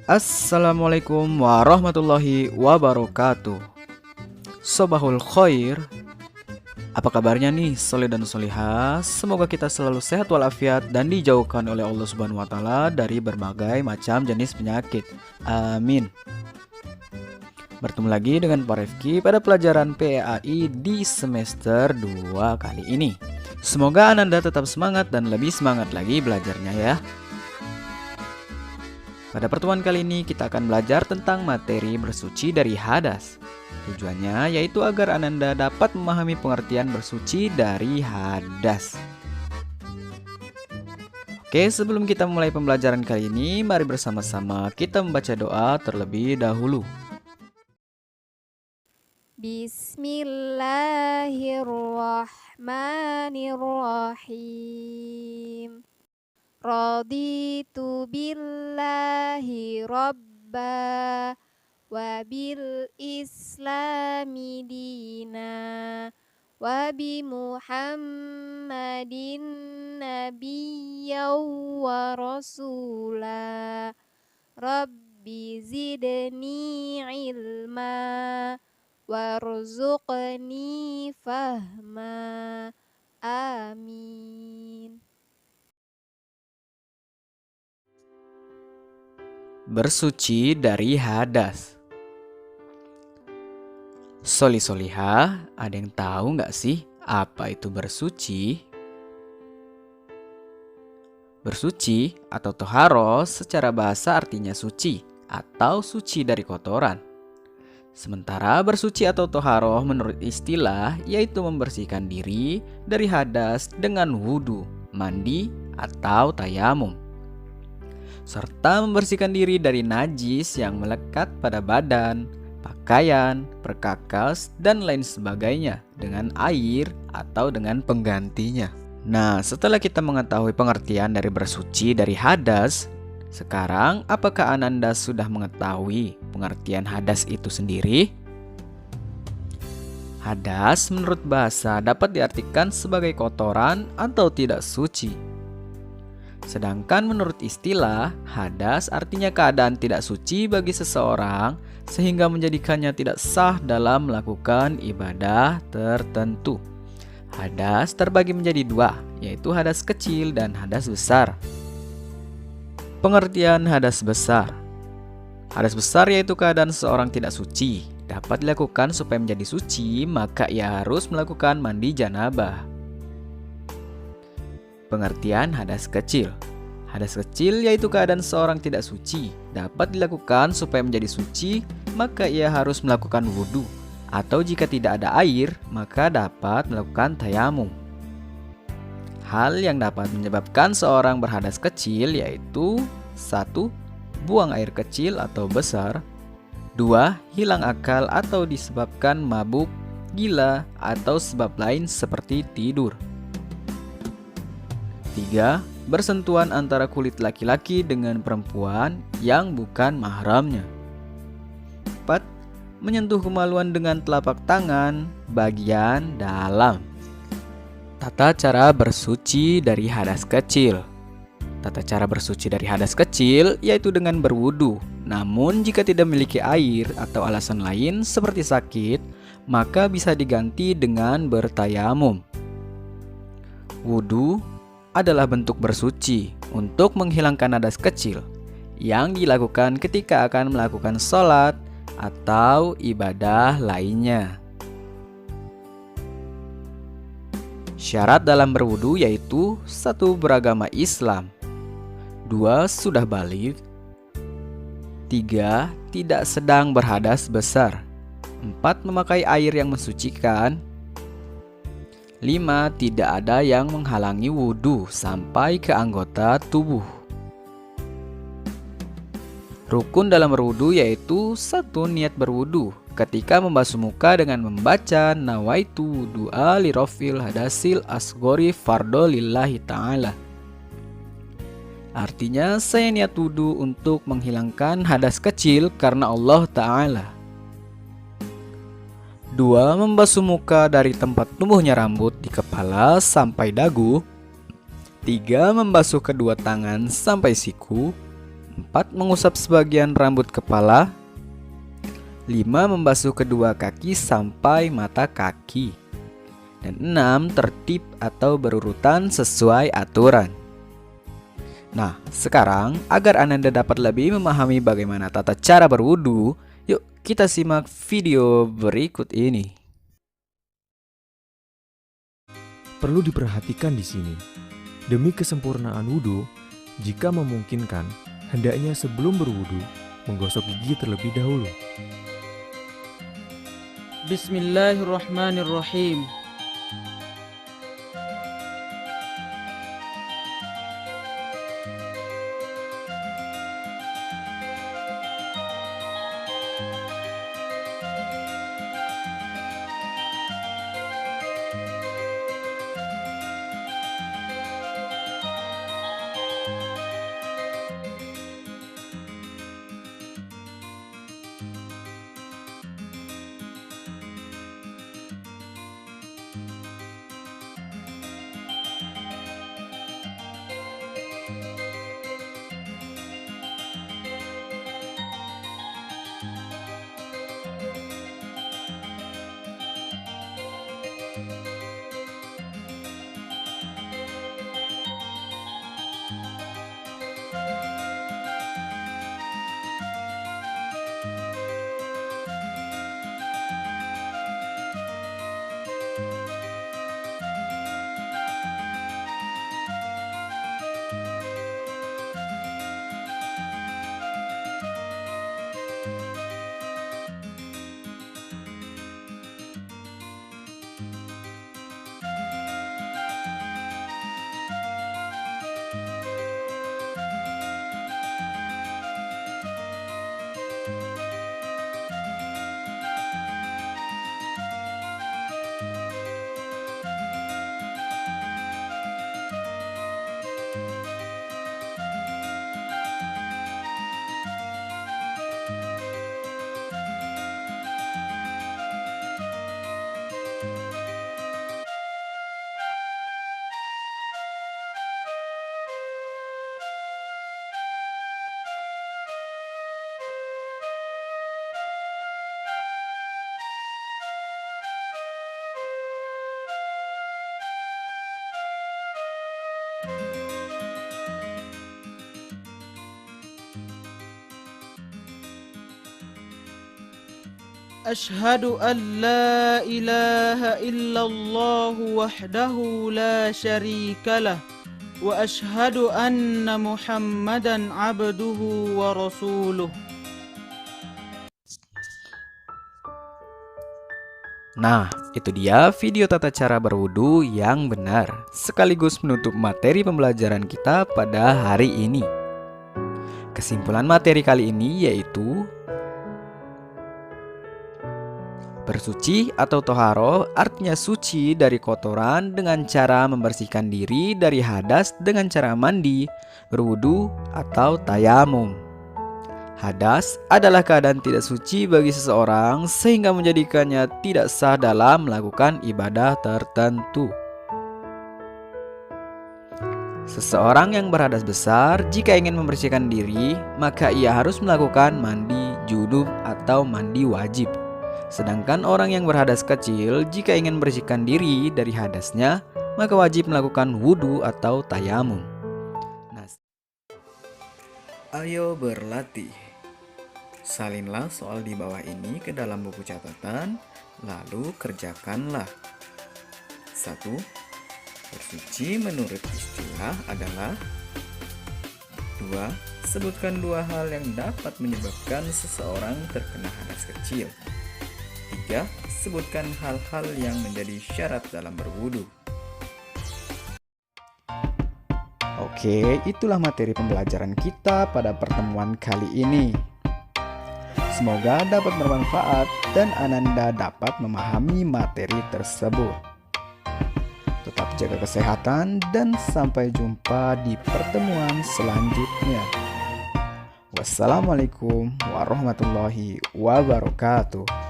Assalamualaikum warahmatullahi wabarakatuh. Sobahul khair. Apa kabarnya nih soleh dan solihah? Semoga kita selalu sehat walafiat dan dijauhkan oleh Allah Subhanahu wa taala dari berbagai macam jenis penyakit. Amin. Bertemu lagi dengan Pak Refki pada pelajaran PAI di semester 2 kali ini. Semoga Ananda tetap semangat dan lebih semangat lagi belajarnya ya. Pada pertemuan kali ini kita akan belajar tentang materi bersuci dari hadas. Tujuannya yaitu agar Ananda dapat memahami pengertian bersuci dari hadas. Oke, sebelum kita mulai pembelajaran kali ini, mari bersama-sama kita membaca doa terlebih dahulu. Bismillahirrahmanirrahim. Raditu billahi rabba wa bil islami dina wa bi muhammadin nabiyyan wa rasula rabbi zidni ilma warzuqni fahma amin. Bersuci dari hadas. Solihah, ada yang tahu nggak sih apa itu bersuci? Bersuci atau toharos secara bahasa artinya suci atau suci dari kotoran. Sementara bersuci atau toharoh menurut istilah yaitu membersihkan diri dari hadas dengan wudhu, mandi, atau tayamum. Serta membersihkan diri dari najis yang melekat pada badan, pakaian, perkakas, dan lain sebagainya dengan air atau dengan penggantinya. Nah, setelah kita mengetahui pengertian dari bersuci dari hadas, sekarang apakah Ananda sudah mengetahui pengertian hadas itu sendiri? Hadas menurut bahasa dapat diartikan sebagai kotoran atau tidak suci. Sedangkan menurut istilah, hadas artinya keadaan tidak suci bagi seseorang sehingga menjadikannya tidak sah dalam melakukan ibadah tertentu. Hadas terbagi menjadi dua, yaitu hadas kecil dan hadas besar. Pengertian hadas besar. Hadas besar yaitu keadaan seseorang tidak suci. Dapat dilakukan supaya menjadi suci, maka ia harus melakukan mandi janabah. Pengertian hadas kecil. Hadas kecil yaitu keadaan seorang tidak suci. Dapat dilakukan supaya menjadi suci, maka ia harus melakukan wudhu. Atau jika tidak ada air, maka dapat melakukan tayamum. Hal yang dapat menyebabkan seorang berhadas kecil yaitu 1. Buang air kecil atau besar. 2. Hilang akal atau disebabkan mabuk, gila, atau sebab lain seperti tidur. 3. Bersentuhan antara kulit laki-laki dengan perempuan yang bukan mahramnya. 4. Menyentuh kemaluan dengan telapak tangan bagian dalam. Tata cara bersuci dari hadas kecil. Tata cara bersuci dari hadas kecil yaitu dengan berwudu. Namun jika tidak memiliki air atau alasan lain seperti sakit, maka bisa diganti dengan bertayamum. Wudu adalah bentuk bersuci untuk menghilangkan hadas kecil yang dilakukan ketika akan melakukan sholat atau ibadah lainnya. Syarat dalam berwudu yaitu 1. Beragama Islam, 2. Sudah baligh, 3. Tidak sedang berhadas besar, 4. Memakai air yang mensucikan, 5. Tidak ada yang menghalangi wudhu sampai ke anggota tubuh. Rukun dalam berwudhu yaitu 1. Niat berwudhu ketika membasuh muka dengan membaca nawaitu wudu'a li rafil hadasil asgori fardo lillahi ta'ala. Artinya saya niat wudhu untuk menghilangkan hadas kecil karena Allah Ta'ala. 2. Membasuh muka dari tempat tumbuhnya rambut di kepala sampai dagu. 3. Membasuh kedua tangan sampai siku. 4. Mengusap sebagian rambut kepala. 5. Membasuh kedua kaki sampai mata kaki. Dan 6. Tertib atau berurutan sesuai aturan. Nah, sekarang agar Ananda dapat lebih memahami bagaimana tata cara berwudu, yuk kita simak video berikut ini. Perlu diperhatikan di sini, demi kesempurnaan wudu, jika memungkinkan, hendaknya sebelum berwudu, menggosok gigi terlebih dahulu. Bismillahirrahmanirrahim. Ashhadu an la ilaha illallah wahdahu la syarikalah wa ashhadu anna Muhammadan abduhu wa rasuluh. Nah, itu dia video tata cara berwudu yang benar, sekaligus menutup materi pembelajaran kita pada hari ini. Kesimpulan materi kali ini yaitu bersuci atau toharoh artinya suci dari kotoran dengan cara membersihkan diri dari hadas dengan cara mandi, berwudu, atau tayamum. Hadas adalah keadaan tidak suci bagi seseorang sehingga menjadikannya tidak sah dalam melakukan ibadah tertentu. Seseorang yang berhadas besar jika ingin membersihkan diri, maka ia harus melakukan mandi junub atau mandi wajib. Sedangkan orang yang berhadas kecil jika ingin membersihkan diri dari hadasnya, maka wajib melakukan wudu atau tayamum. Ayo berlatih. Salinlah soal di bawah ini ke dalam buku catatan, lalu kerjakanlah. 1. Bersuci menurut istilah adalah 2. Sebutkan 2 hal yang dapat menyebabkan seseorang terkena hadas kecil. 3. Sebutkan hal-hal yang menjadi syarat dalam berwudu. Oke, itulah materi pembelajaran kita pada pertemuan kali ini. Semoga dapat bermanfaat dan Ananda dapat memahami materi tersebut. Tetap jaga kesehatan dan sampai jumpa di pertemuan selanjutnya. Wassalamualaikum warahmatullahi wabarakatuh.